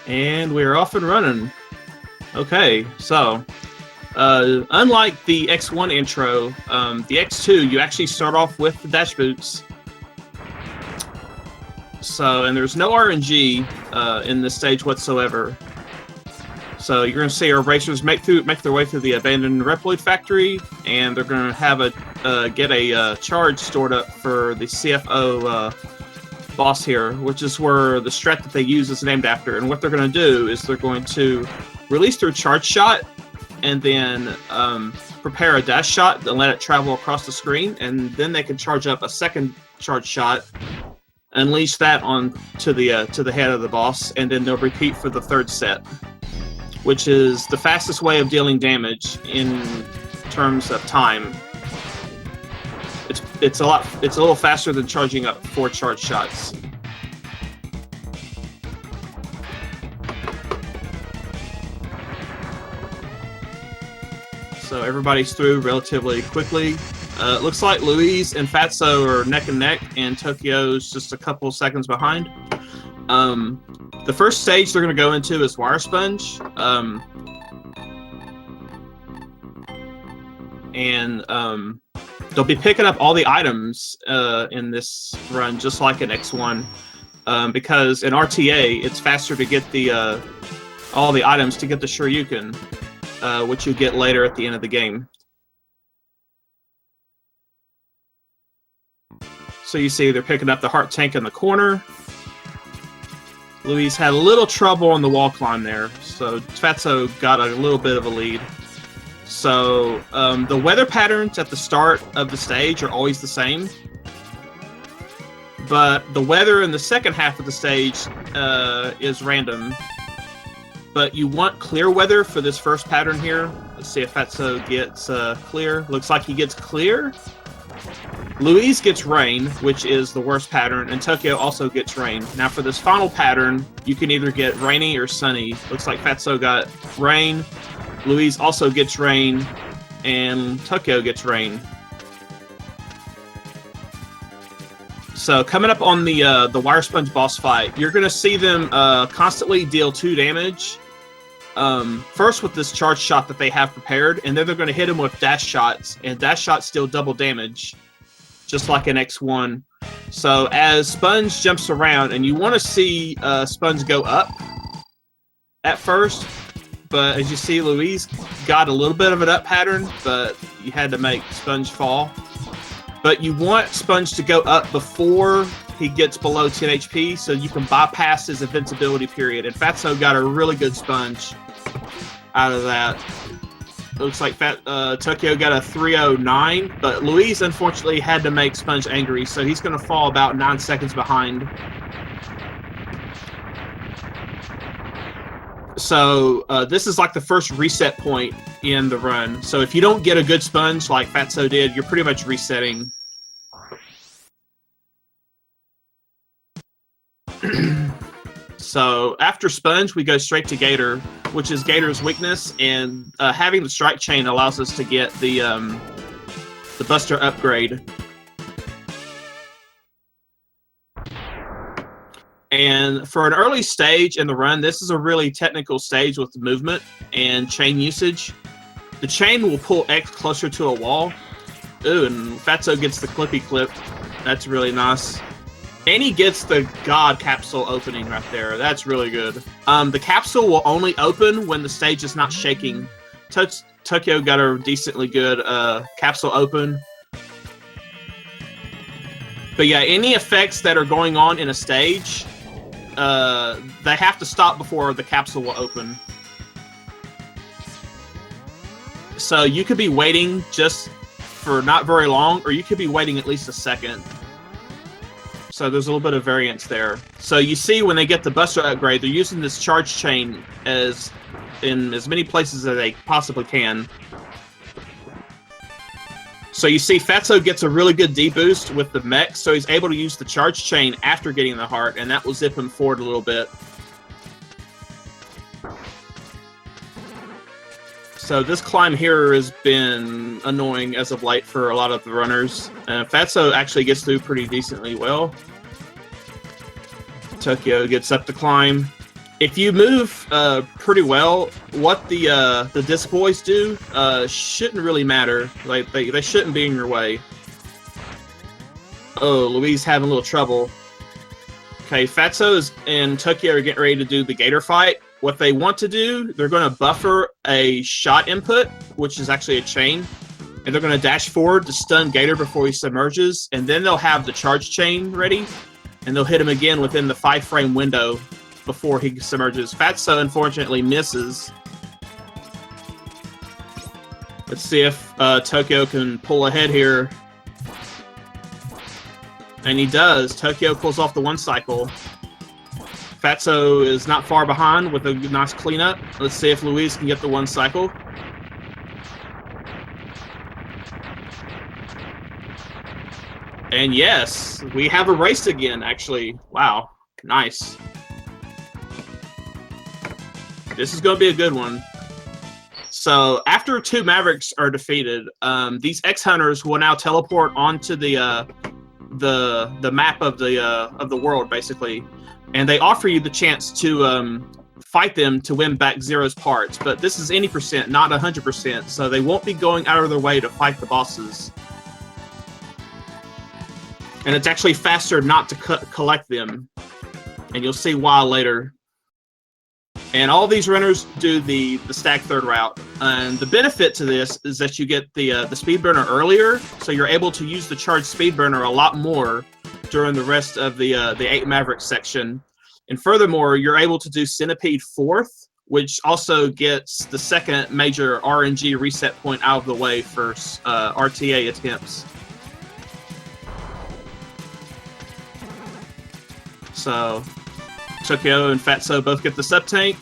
And we're off and running. Okay, so unlike the X1 intro, the X2, you actually start off with the dash boots. So, and there's no RNG in this stage whatsoever. So you're going to see our racers make their way through the abandoned Reploid factory, and they're going to have get a charge stored up for the CFO boss here, which is where the strat that they use is named after. And what they're going to do is they're going to release their charge shot, and then prepare a dash shot and let it travel across the screen, and then they can charge up a second charge shot, unleash that on to the head of the boss, and then they'll repeat for the third set, which is the fastest way of dealing damage in terms of time. It's a little faster than charging up 4 charge shots. So everybody's through relatively quickly. It looks like Louise and Fatso are neck and neck, and Tokyo's just a couple seconds behind. The first stage they're going to go into is Wire Sponge. They'll be picking up all the items in this run, just like in X1. Because in RTA, it's faster to get all the items to get the Shoryuken, which you get later at the end of the game. So you see they're picking up the heart tank in the corner. Louise had a little trouble on the wall climb there, so Fatso got a little bit of a lead. So the weather patterns at the start of the stage are always the same, but the weather in the second half of the stage is random. But you want clear weather for this first pattern here. Let's see if Fatso gets clear. Looks like he gets clear. Louise gets rain, which is the worst pattern, and Tokyo also gets rain. Now for this final pattern, you can either get rainy or sunny. Looks like Fatso got rain, Louise also gets rain, and Tokyo gets rain. So coming up on the Wire Sponge boss fight, you're going to see them constantly deal 2 damage. First with this charge shot that they have prepared, and then they're going to hit him with dash shots, and dash shots deal double damage, just like in X1. So as Sponge jumps around, and you want to see Sponge go up at first, but as you see, Louise got a little bit of an up pattern, but you had to make Sponge fall. But you want Sponge to go up before he gets below 10 HP, so you can bypass his invincibility period. And Fatso got a really good Sponge out of that. Looks like Tokyo got a 309, but Louise unfortunately had to make Sponge angry, so he's going to fall about 9 seconds behind. So this is like the first reset point in the run. So if you don't get a good Sponge like Fatso did, you're pretty much resetting. So after Sponge, we go straight to Gator, which is Gator's weakness, and having the strike chain allows us to get the Buster upgrade. And for an early stage in the run, this is a really technical stage with movement and chain usage. The chain will pull X closer to a wall. Ooh, and Fatso gets the clippy clip. That's really nice. And he gets the God capsule opening right there. That's really good. The capsule will only open when the stage is not shaking. Tokyo got a decently good capsule open. But yeah, any effects that are going on in a stage, they have to stop before the capsule will open. So you could be waiting just for not very long, or you could be waiting at least a second. So there's a little bit of variance there. So you see when they get the Buster upgrade, they're using this charge chain in as many places as they possibly can. So you see Fatso gets a really good D-boost with the mech, so he's able to use the charge chain after getting the heart, and that will zip him forward a little bit. So this climb here has been annoying as of late for a lot of the runners. Fatso actually gets through pretty decently well. Tokyo gets up the climb. If you move pretty well, what the disc boys do shouldn't really matter. Like they shouldn't be in your way. Oh, Louise having a little trouble. Okay, Fatso and Tokyo are getting ready to do the gator fight. What they want to do, they're going to buffer a shot input, which is actually a chain, and they're going to dash forward to stun Gator before he submerges, and then they'll have the charge chain ready, and they'll hit him again within the 5-frame window before he submerges. Fatso, unfortunately, misses. Let's see if Tokyo can pull ahead here. And he does. Tokyo pulls off the one cycle. Fatso is not far behind with a nice cleanup. Let's see if Louise can get the one cycle. And yes, we have a race again, actually. Wow, nice. This is going to be a good one. So after 2 Mavericks are defeated, these X-Hunters will now teleport onto the map of the world, basically. And they offer you the chance to fight them to win back Zero's parts. But this is any percent, not 100%, so they won't be going out of their way to fight the bosses. And it's actually faster not to collect them. And you'll see why later. And all these runners do the stag third route. And the benefit to this is that you get the speed burner earlier, so you're able to use the charged speed burner a lot more during the rest of the 8 Mavericks section. And furthermore, you're able to do Centipede 4th, which also gets the second major RNG reset point out of the way for RTA attempts. So Tokyo and Fatso both get the sub-tank.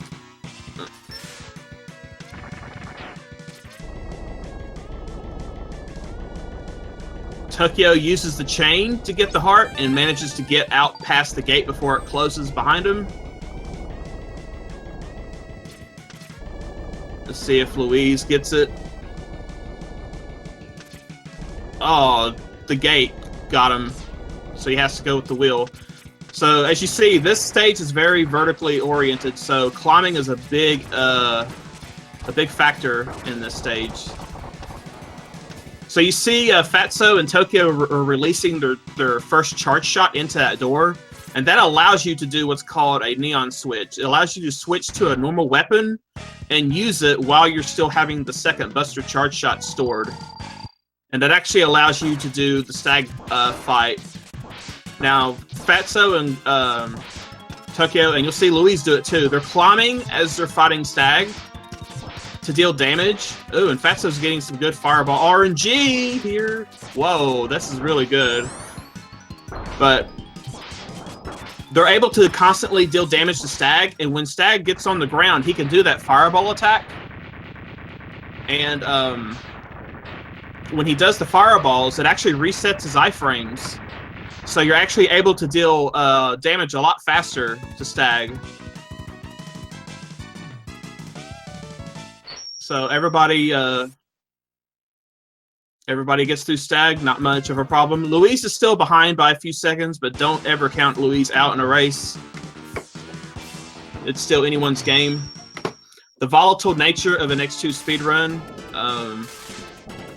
Tokyo uses the chain to get the heart and manages to get out past the gate before it closes behind him. Let's see if Louise gets it. Oh, the gate got him, so he has to go with the wheel. So as you see, this stage is very vertically oriented, so climbing is a big factor in this stage. So you see Fatso and Tokyo are releasing their first charge shot into that door, and that allows you to do what's called a neon switch. It allows you to switch to a normal weapon and use it while you're still having the second buster charge shot stored. And that actually allows you to do the stag fight. Now, Fatso and Tokyo, and you'll see Louise do it too, they're climbing as they're fighting stag to deal damage. Ooh, and Fatso's getting some good fireball RNG here. Whoa, this is really good. But they're able to constantly deal damage to Stag, and when Stag gets on the ground, he can do that fireball attack. And when he does the fireballs, it actually resets his iframes. So you're actually able to deal damage a lot faster to Stag. So everybody gets through Stag, not much of a problem. Louise is still behind by a few seconds, but don't ever count Louise out in a race. It's still anyone's game. The volatile nature of an X2 speedrun,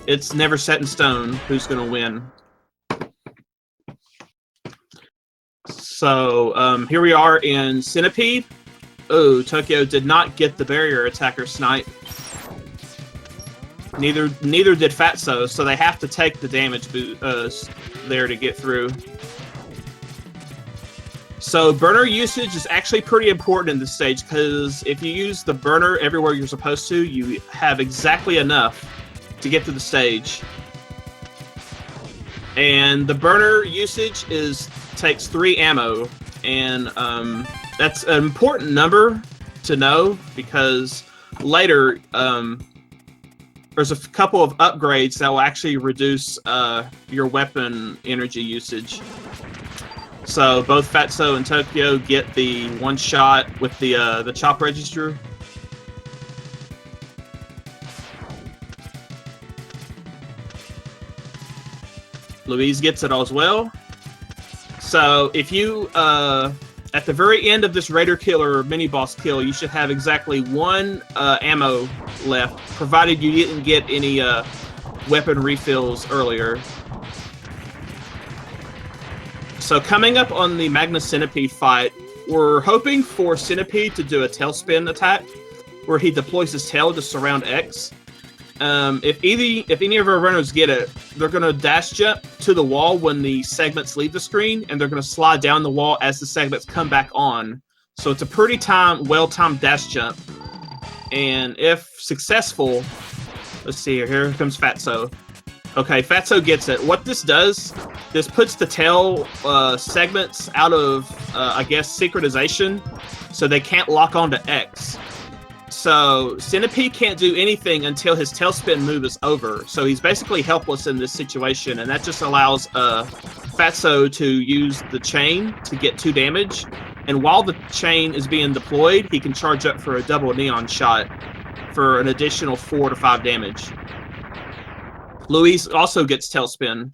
it's never set in stone who's going to win. So here we are in Centipede. Oh, Tokyo did not get the barrier attacker snipe. Neither did Fatso, so they have to take the damage there to get through. So burner usage is actually pretty important in this stage, because if you use the burner everywhere you're supposed to, you have exactly enough to get through the stage. And the burner usage takes 3 ammo, and that's an important number to know, because later there's a couple of upgrades that will actually reduce your weapon energy usage. So both Fatso and Tokyo get the one shot with the chop register. Louise gets it as well. So if you, at the very end of this Raider kill or mini-boss kill, you should have exactly 1 ammo left, provided you didn't get any weapon refills earlier. So coming up on the Magna Centipede fight, we're hoping for Centipede to do a tailspin attack, where he deploys his tail to surround X. If any of our runners get it, they're going to dash jump to the wall when the segments leave the screen, and they're going to slide down the wall as the segments come back on. So it's a pretty well-timed dash jump. And if successful, let's see here comes Fatso. Okay, Fatso gets it. What this does, this puts the tail segments out of, I guess, synchronization, so they can't lock onto X. So Centipede can't do anything until his tailspin move is over. So he's basically helpless in this situation, and that just allows Fatso to use the chain to get 2 damage. And while the chain is being deployed, he can charge up for a double neon shot for an additional 4 to 5 damage. Louise also gets tailspin.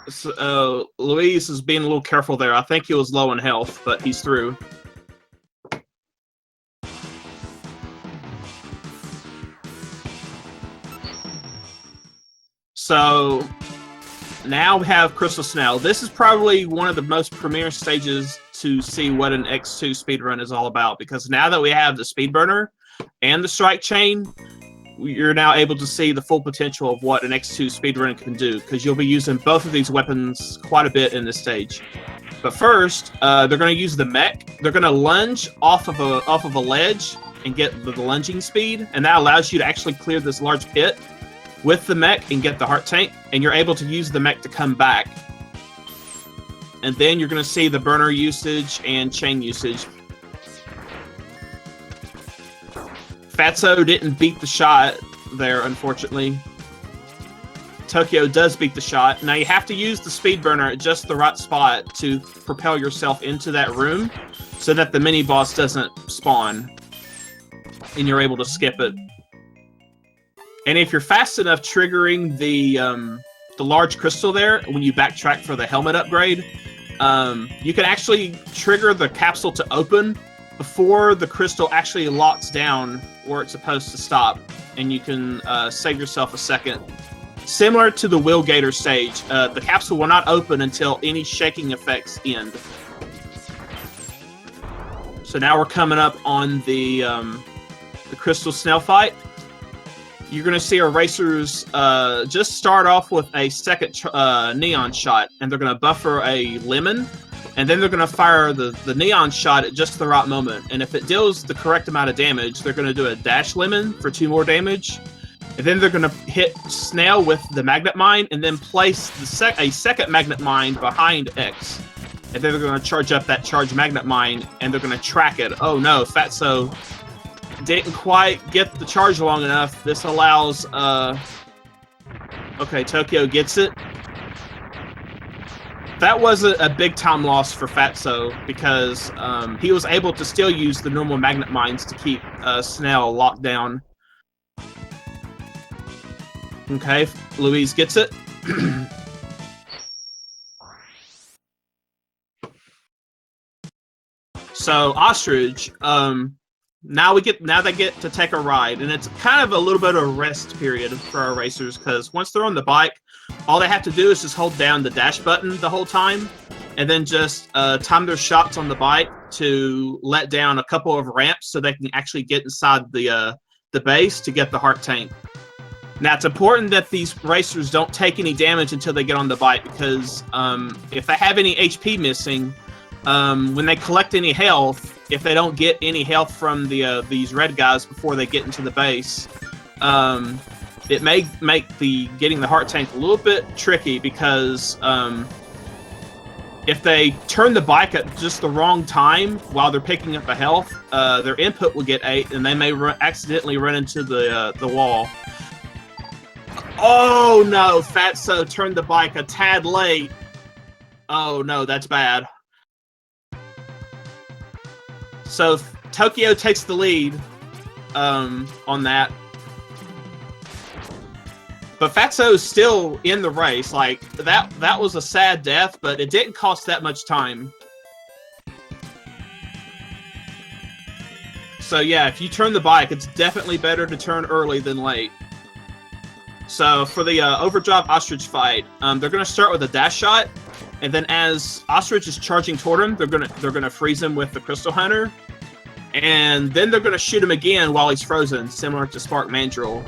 So, Luis is being a little careful there. I think he was low in health, but he's through. So, now we have Crystal Snail. This is probably one of the most premier stages to see what an X2 speedrun is all about, because now that we have the speed burner and the strike chain, you're now able to see the full potential of what an X2 speedrun can do, because you'll be using both of these weapons quite a bit in this stage. But first, they're going to use the mech. They're going to lunge off of a ledge and get the lunging speed, and that allows you to actually clear this large pit with the mech and get the heart tank, and you're able to use the mech to come back. And then you're going to see the burner usage and chain usage. Fatso didn't beat the shot there, unfortunately. Tokyo does beat the shot. Now you have to use the speed burner at just the right spot to propel yourself into that room so that the mini-boss doesn't spawn and you're able to skip it. And if you're fast enough triggering the large crystal there, when you backtrack for the helmet upgrade, you can actually trigger the capsule to open before the crystal actually locks down where it's supposed to stop, and you can save yourself a second. Similar to the Will Gator stage, the capsule will not open until any shaking effects end. So now we're coming up on the Crystal Snail fight. You're going to see our racers just start off with a second neon shot, and they're going to buffer a lemon, and then they're going to fire the neon shot at just the right moment. And if it deals the correct amount of damage, they're going to do a dash lemon for 2 more damage. And then they're going to hit Snail with the magnet mine, and then place a second magnet mine behind X. And then they're going to charge up that charged magnet mine, and they're going to track it. Oh no, Fatso didn't quite get the charge long enough. This allows... Okay, Tokyo gets it. That was a big time loss for Fatso, because he was able to still use the normal magnet mines to keep Snail locked down. Okay, Louise gets it. So ostrich, now they get to take a ride, and it's kind of a little bit of a rest period for our racers, because once they're on the bike, all they have to do is just hold down the dash button the whole time, and then just time their shots on the bike to let down a couple of ramps so they can actually get inside the base to get the heart tank. Now, it's important that these racers don't take any damage until they get on the bike, because if they have any HP missing, when they collect any health, if they don't get any health from these red guys before they get into the base, it may make getting the heart tank a little bit tricky, because if they turn the bike at just the wrong time while they're picking up a health, their input will get 8, and they may accidentally run into the wall. Oh no, Fatso turned the bike a tad late. Oh no, that's bad. So Tokyo takes the lead on that. But Fatso's still in the race. Like, that was a sad death, but it didn't cost that much time. So yeah, if you turn the bike, it's definitely better to turn early than late. So for the Overdrive Ostrich fight, they're gonna start with a dash shot, and then as Ostrich is charging toward him, they're gonna freeze him with the Crystal Hunter, and then they're gonna shoot him again while he's frozen, similar to Spark Mandrill.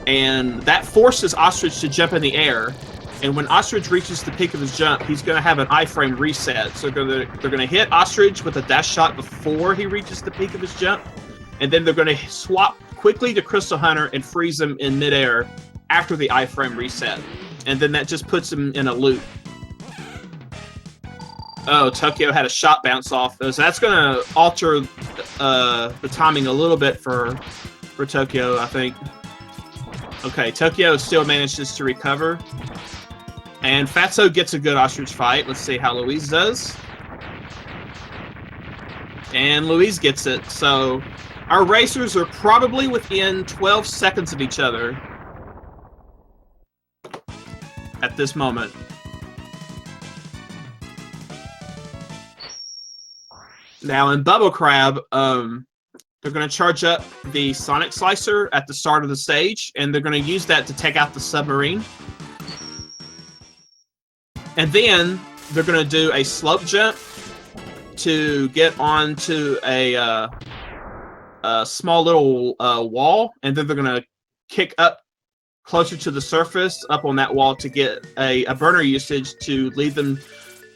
And that forces Ostrich to jump in the air. And when Ostrich reaches the peak of his jump, he's going to have an iframe reset. So they're going to hit Ostrich with a dash shot before he reaches the peak of his jump. And then they're going to swap quickly to Crystal Hunter and freeze him in midair after the iframe reset. And then that just puts him in a loop. Oh, Tokyo had a shot bounce off. So that's going to alter the timing a little bit for Tokyo, I think. Okay, Tokyo still manages to recover. And Fatso gets a good Ostrich fight. Let's see how Louise does. And Louise gets it. So our racers are probably within 12 seconds of each other at this moment. Now in Bubble Crab, they're going to charge up the Sonic Slicer at the start of the stage, and they're going to use that to take out the submarine. And then they're going to do a slope jump to get onto a small little wall, and then they're going to kick up closer to the surface up on that wall to get a burner usage to lead them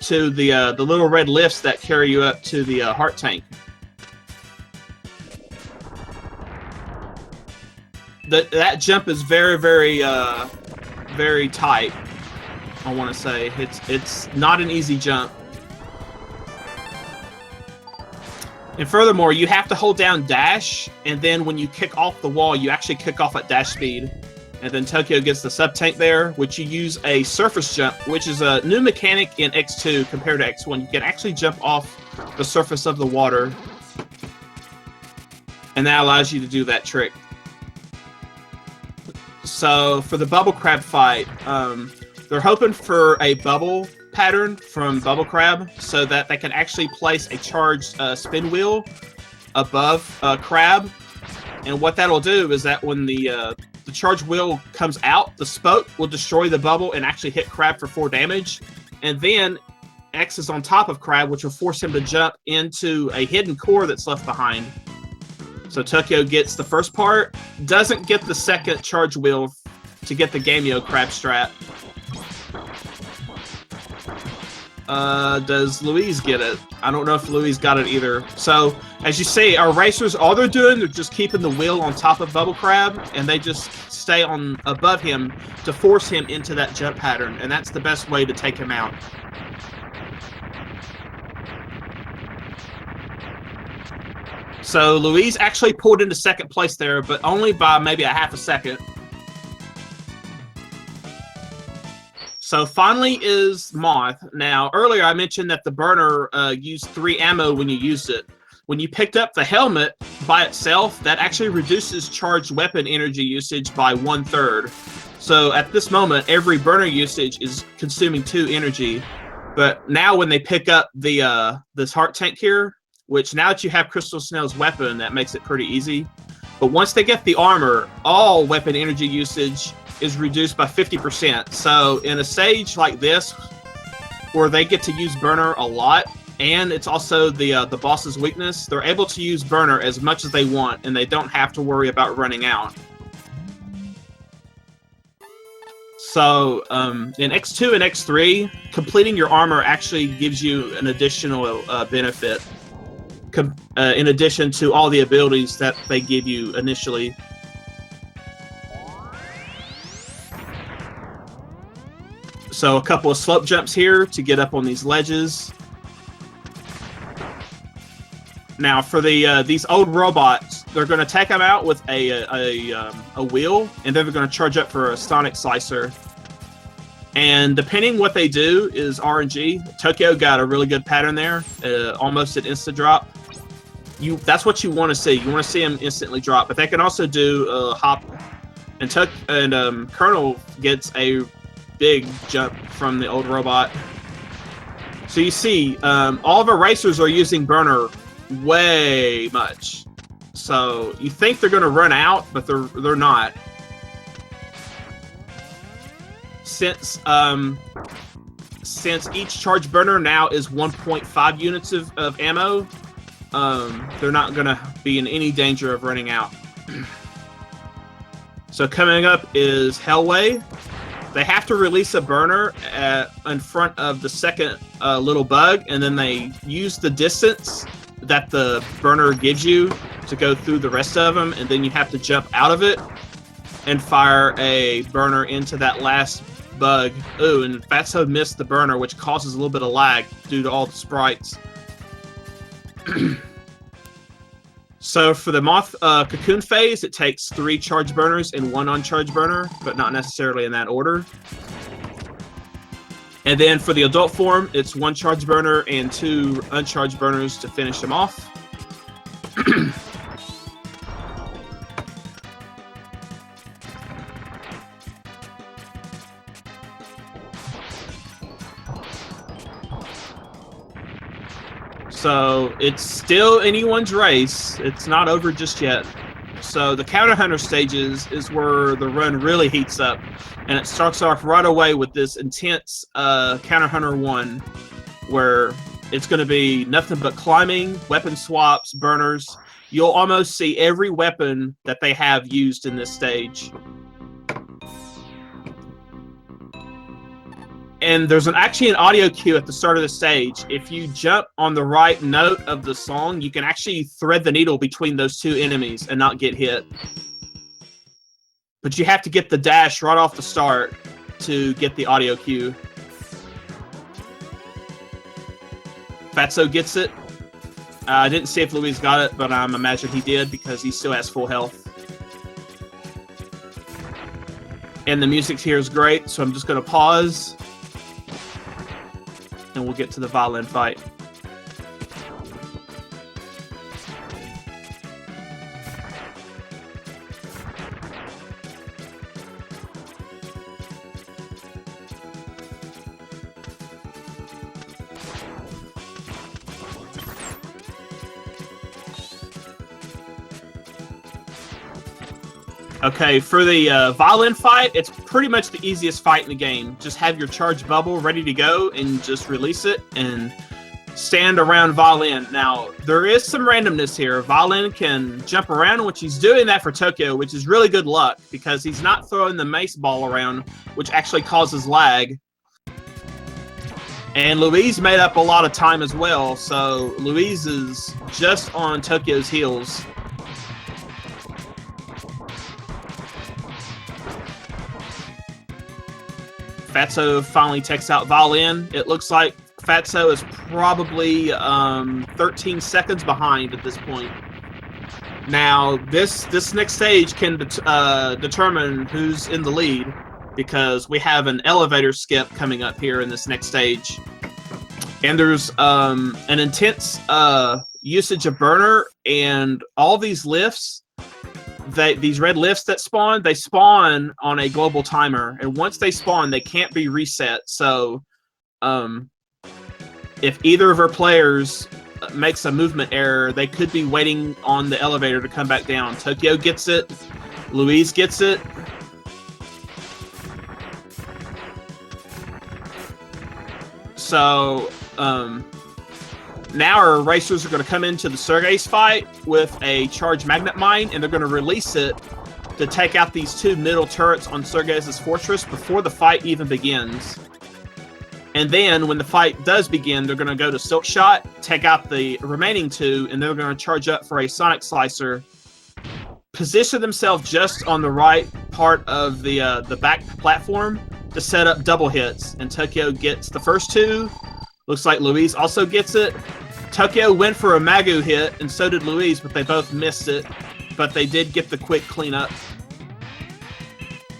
to the little red lifts that carry you up to the heart tank. That jump is very, very, very tight. I want to say it's not an easy jump. And furthermore, you have to hold down dash, and then when you kick off the wall, you actually kick off at dash speed. And then Tokyo gets the sub tank there, which you use a surface jump, which is a new mechanic in X2 compared to X1. You can actually jump off the surface of the water, and that allows you to do that trick. So for the Bubble Crab fight, they're hoping for a bubble pattern from Bubble Crab so that they can actually place a charged spin wheel above Crab. And what that'll do is that when the charged wheel comes out, the spoke will destroy the bubble and actually hit Crab for 4 damage. And then X is on top of Crab, which will force him to jump into a hidden core that's left behind. So Tokyo gets the first part, doesn't get the second charge wheel to get the Gameo Crab strap. Does Louise get it? I don't know if Louise got it either. So, as you see, our racers, all they're doing, they're just keeping the wheel on top of Bubble Crab, and they just stay on above him to force him into that jump pattern, and that's the best way to take him out. So Louise actually pulled into second place there, but only by maybe a half a second. So finally is Moth. Now, earlier I mentioned that the burner used 3 ammo when you used it. When you picked up the helmet by itself, that actually reduces charged weapon energy usage by 1/3. So at this moment, every burner usage is consuming 2 energy. But now when they pick up the this heart tank here, which now that you have Crystal Snail's weapon, that makes it pretty easy. But once they get the armor, all weapon energy usage is reduced by 50%. So in a stage like this, where they get to use burner a lot, and it's also the boss's weakness, they're able to use burner as much as they want, and they don't have to worry about running out. So in X2 and X3, completing your armor actually gives you an additional benefit. In addition to all the abilities that they give you initially. So a couple of slope jumps here to get up on these ledges. Now for the these old robots, they're going to take them out with a wheel, and then they're going to charge up for a Sonic Slicer. And depending what they do is RNG. Tokyo got a really good pattern there, almost an instant drop. That's what you want to see. You want to see them instantly drop, but they can also do hop And Colonel gets a big jump from the old robot. So you see, all of our racers are using burner way much. So you think they're going to run out, but they're not. Since each charge burner now is 1.5 units of ammo, they're not going to be in any danger of running out. So coming up is Hellway. They have to release a burner in front of the second little bug, and then they use the distance that the burner gives you to go through the rest of them, and then you have to jump out of it and fire a burner into that last bug. Ooh, and Fatso missed the burner, which causes a little bit of lag due to all the sprites. So for the moth cocoon phase, it takes 3 charge burners and 1 uncharged burner, but not necessarily in that order. And then for the adult form, it's 1 charge burner and 2 uncharged burners to finish them off. So it's still anyone's race. It's not over just yet. So the counter hunter stages is where the run really heats up, and it starts off right away with this intense counter hunter 1, where it's going to be nothing but climbing, weapon swaps, burners. You'll almost see every weapon that they have used in this stage. And there's actually an audio cue at the start of the stage. If you jump on the right note of the song, you can actually thread the needle between those 2 enemies and not get hit. But you have to get the dash right off the start to get the audio cue. Fatso gets it. I didn't see if Louise got it, but I imagine he did because he still has full health. And the music here is great, so I'm just going to pause. And we'll get to the violin fight. Okay, for the violin fight, it's pretty much the easiest fight in the game. Just have your charged bubble ready to go and just release it and stand around violin. Now, there is some randomness here. Violin can jump around, which he's doing that for Tokyo, which is really good luck because he's not throwing the mace ball around, which actually causes lag. And Louise made up a lot of time as well, so Louise is just on Tokyo's heels. Fatso finally takes out violin. It looks like Fatso is probably 13 seconds behind at this point. Now, this next stage can determine who's in the lead because we have an elevator skip coming up here in this next stage. And there's an intense usage of burner, and all these lifts, these red lifts that spawn, they spawn on a global timer, and once they spawn, they can't be reset. So if either of our players makes a movement error, they could be waiting on the elevator to come back down. Tokyo gets it. Louise gets it. So now our racers are going to come into the Sergei's fight with a charged magnet mine, and they're going to release it to take out these 2 middle turrets on Sergei's fortress before the fight even begins. And then when the fight does begin, they're going to go to Silk Shot, take out the remaining 2, and they're going to charge up for a Sonic Slicer. Position themselves just on the right part of the back platform to set up double hits. And Tokyo gets the first 2. Looks like Louise also gets it. Tokyo went for a Magu hit, and so did Louise, but they both missed it. But they did get the quick cleanup.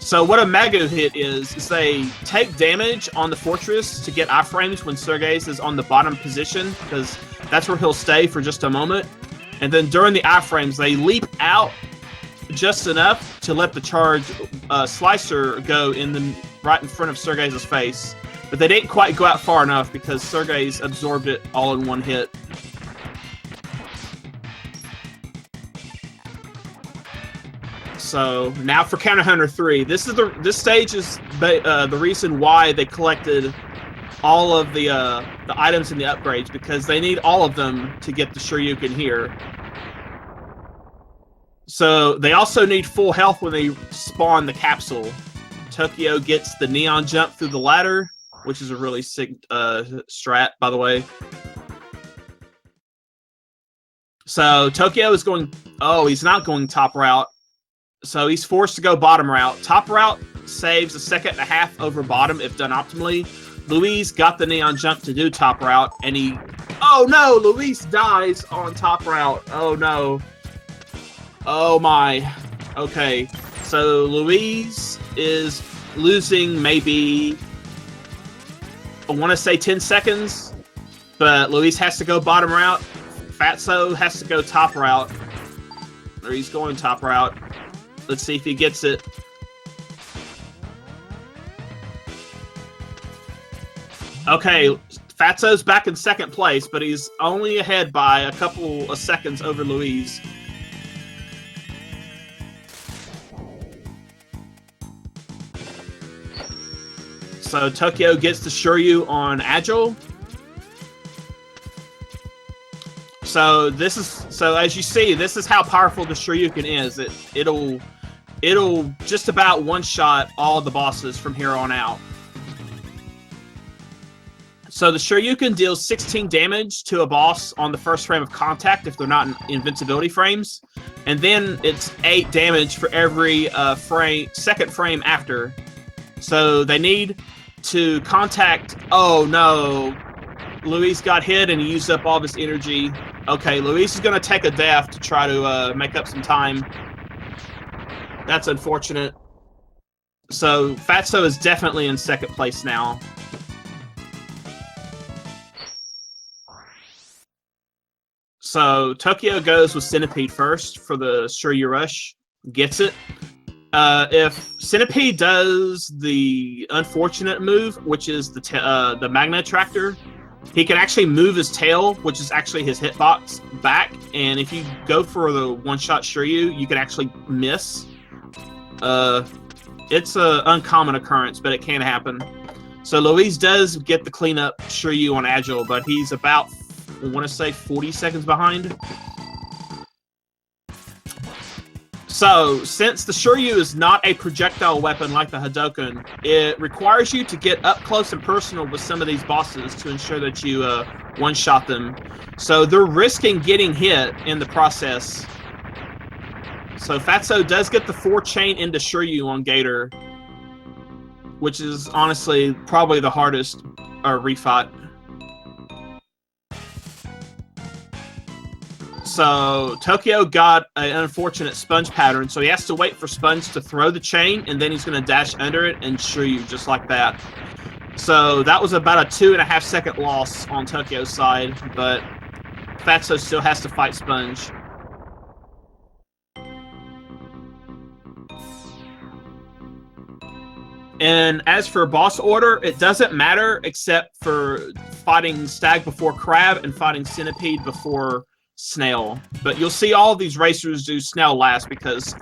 So what a Magu hit is they take damage on the fortress to get iframes when Sergei's is on the bottom position, because that's where he'll stay for just a moment. And then during the iframes, they leap out just enough to let the charge slicer go right in front of Sergei's face. But they didn't quite go out far enough because Sergei's absorbed it all in one hit. So now for Counter Hunter 3, this stage is the reason why they collected all of the items and the upgrades, because they need all of them to get the Shoryuken here. So they also need full health when they spawn the capsule. Tokyo gets the neon jump through the ladder, which is a really sick strat, by the way. So Tokyo is going... Oh, he's not going top route. So he's forced to go bottom route. Top route saves 1.5 seconds over bottom if done optimally. Luis got the neon jump to do top route, and he... Oh no! Luis dies on top route. Oh no. Oh my. Okay. So Luis is losing maybe... I want to say 10 seconds, but Luis has to go bottom route. Fatso has to go top route. Or he's going top route. Let's see if he gets it. Okay, Fatso's back in second place, but he's only ahead by a couple of seconds over Luis. So Tokyo gets the Shoryu on Agile. So as you see, this is how powerful the Shoryuken is. It'll just about one-shot all the bosses from here on out. So the Shoryuken deals 16 damage to a boss on the first frame of contact if they're not in invincibility frames, and then it's 8 damage for every second frame after. So they need to contact... Oh no, Luis got hit and he used up all of his energy. Okay, Luis is going to take a death to try to make up some time. That's unfortunate. So Fatso is definitely in second place now. So Tokyo goes with Centipede first for the Shoryu Rush. Gets it. If Centipede does the unfortunate move, which is the Magna attractor, he can actually move his tail, which is actually his hitbox, back. And if you go for the one-shot Shoryu, you can actually miss. It's an uncommon occurrence, but it can happen. So Luis does get the cleanup Shoryu on Agile, but he's about, I want to say, 40 seconds behind. So, since the Shoryu is not a projectile weapon like the Hadouken, it requires you to get up close and personal with some of these bosses to ensure that you one-shot them. So they're risking getting hit in the process. So Fatso does get the 4-chain into Shoryu on Gator, which is honestly probably the hardest refight. So Tokyo got an unfortunate sponge pattern, so he has to wait for Sponge to throw the chain, and then he's going to dash under it and Shoryu just like that. So that was about a 2.5 second loss on Tokyo's side, but Fatso still has to fight Sponge. And as for boss order, it doesn't matter except for fighting Stag before Crab and fighting Centipede before Snail. But you'll see all of these racers do Snail last because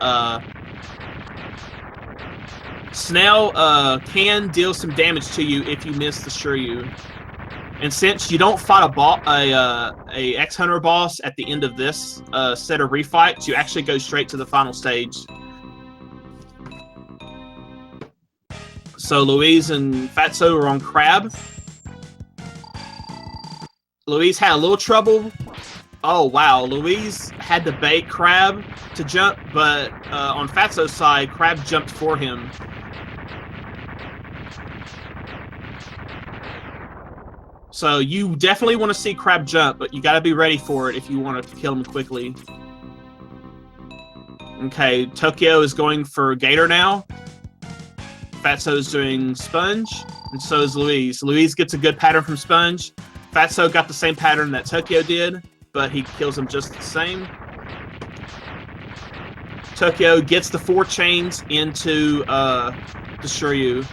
Snail can deal some damage to you if you miss the Shoryu. And since you don't fight a X-Hunter boss at the end of this set of refights, you actually go straight to the final stage. So Luis and Fatso are on Crab. Luis had a little trouble. Oh, wow. Luis had to bait Crab to jump, but on Fatso's side, Crab jumped for him. So you definitely want to see Crab jump, but you got to be ready for it if you want to kill him quickly. Okay, Tokyo is going for Gator now. Fatso's doing Sponge, and so is Luis. Luis gets a good pattern from Sponge. Fatso got the same pattern that Tokyo did, but he kills him just the same. Tokyo gets the 4 chains into the Shiryu.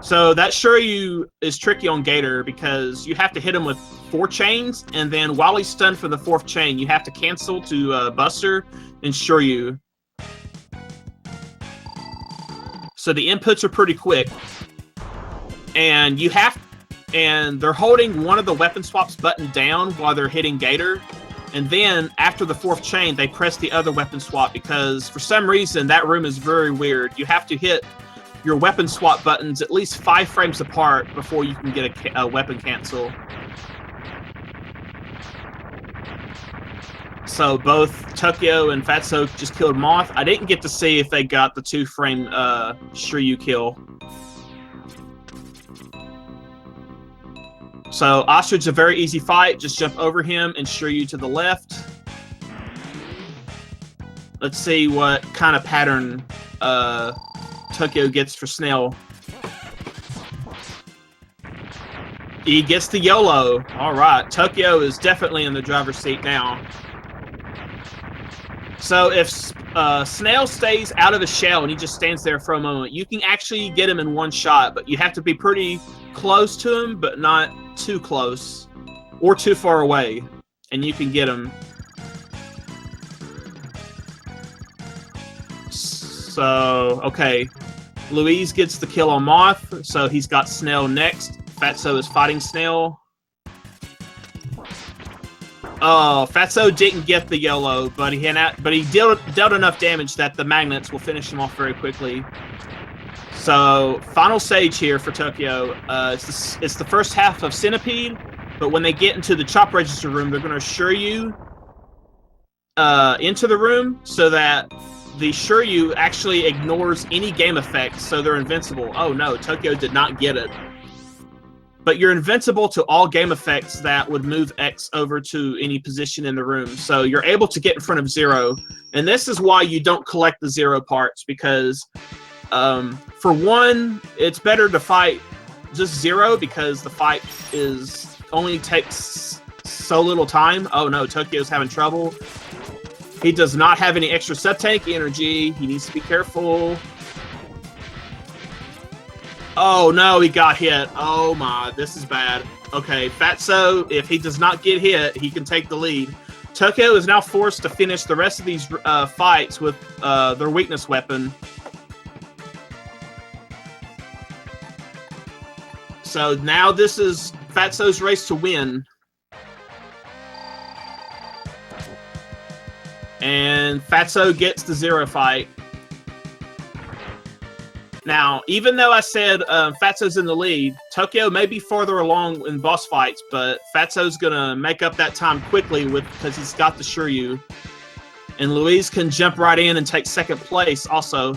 So that Shiryu is tricky on Gator because you have to hit him with 4 chains, and then while he's stunned for the 4th chain, you have to cancel to Buster and Shiryu. So the inputs are pretty quick, and they're holding one of the weapon swaps button down while they're hitting Gator, and then after the 4th chain, they press the other weapon swap because for some reason that room is very weird. You have to hit your weapon swap buttons at least 5 frames apart before you can get a weapon cancel. So both Tokyo and Fatso just killed Moth. I didn't get to see if they got the 2-frame Shiryu kill. So Ostrich is a very easy fight. Just jump over him and Shiryu to the left. Let's see what kind of pattern Tokyo gets for Snail. He gets the YOLO. All right, Tokyo is definitely in the driver's seat now. So if Snail stays out of the shell and he just stands there for a moment, you can actually get him in one shot, but you have to be pretty close to him, but not too close or too far away, and you can get him. So, okay. Louise gets the kill on Moth, so he's got Snail next. Fatso is fighting Snail. Oh, Fatso didn't get the YOLO, but he dealt enough damage that the magnets will finish him off very quickly. So, final stage here for Tokyo. It's the first half of Centipede, but when they get into the chop register room, they're going to Shiryu into the room so that the Shiryu actually ignores any game effects, so they're invincible. Oh no, Tokyo did not get it. But you're invincible to all game effects that would move X over to any position in the room. So you're able to get in front of Zero. And this is why you don't collect the Zero parts, because for one, it's better to fight just Zero because the fight only takes so little time. Oh no, Tokyo's having trouble. He does not have any extra sub-tank energy. He needs to be careful. Oh no, he got hit. Oh my, this is bad. Okay, Fatso, if he does not get hit, he can take the lead. Tokyo is now forced to finish the rest of these fights with their weakness weapon. So now this is Fatso's race to win. And Fatso gets the Zero fight. Now, even though I said Fatso's in the lead, Tokyo may be farther along in boss fights, but Fatso's going to make up that time quickly because he's got the Shiryu. And Louise can jump right in and take second place also.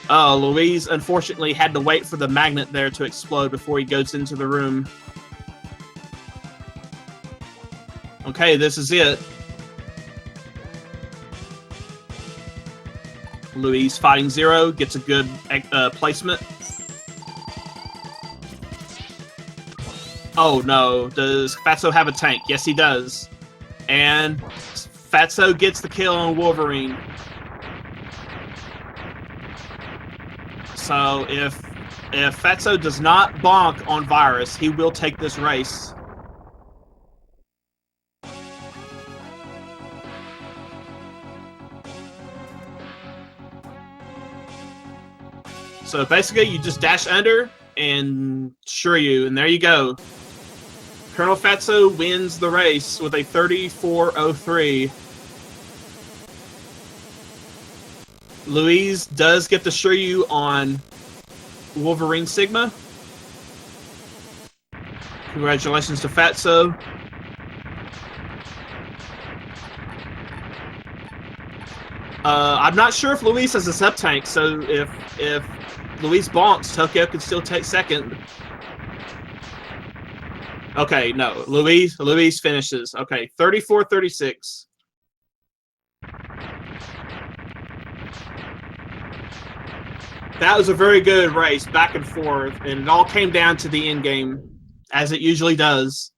Louise, unfortunately, had to wait for the magnet there to explode before he goes into the room. Okay, this is it. Louise fighting Zero, gets a good placement. Oh no, does Fatso have a tank? Yes, he does. And Fatso gets the kill on Wolverine. So if Fatso does not bonk on Virus, he will take this race. So basically, you just dash under and Shiryu, and there you go. Colonel Fatso wins the race with a 34:03. Louise does get the Shiryu on Wolverine Sigma. Congratulations to Fatso. I'm not sure if Louise has a sub-tank, so if Louise bonks, Tokyo can still take second. Okay, no. Louise finishes. Okay, 34-36. That was a very good race, back and forth, and it all came down to the end game, as it usually does.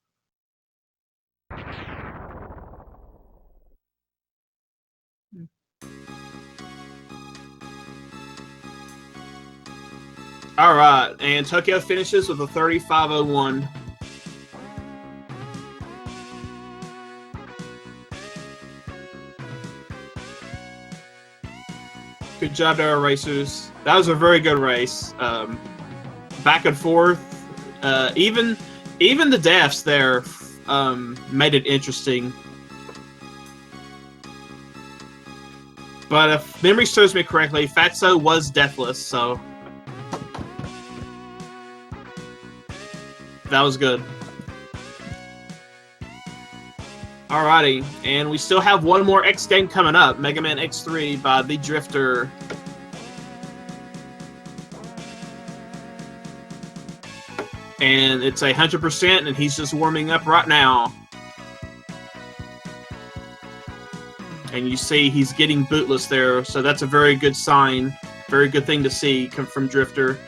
All right, and Tokyo finishes with a 35.01. Good job to our racers. That was a very good race. Back and forth. Even the deaths there made it interesting. But if memory serves me correctly, Fatso was deathless, so that was good. Alrighty, and we still have one more X game coming up, Mega Man X3 by The Drifter. And it's 100%, and he's just warming up right now. And you see he's getting bootless there, so that's a very good sign. Very good thing to see come from Drifter.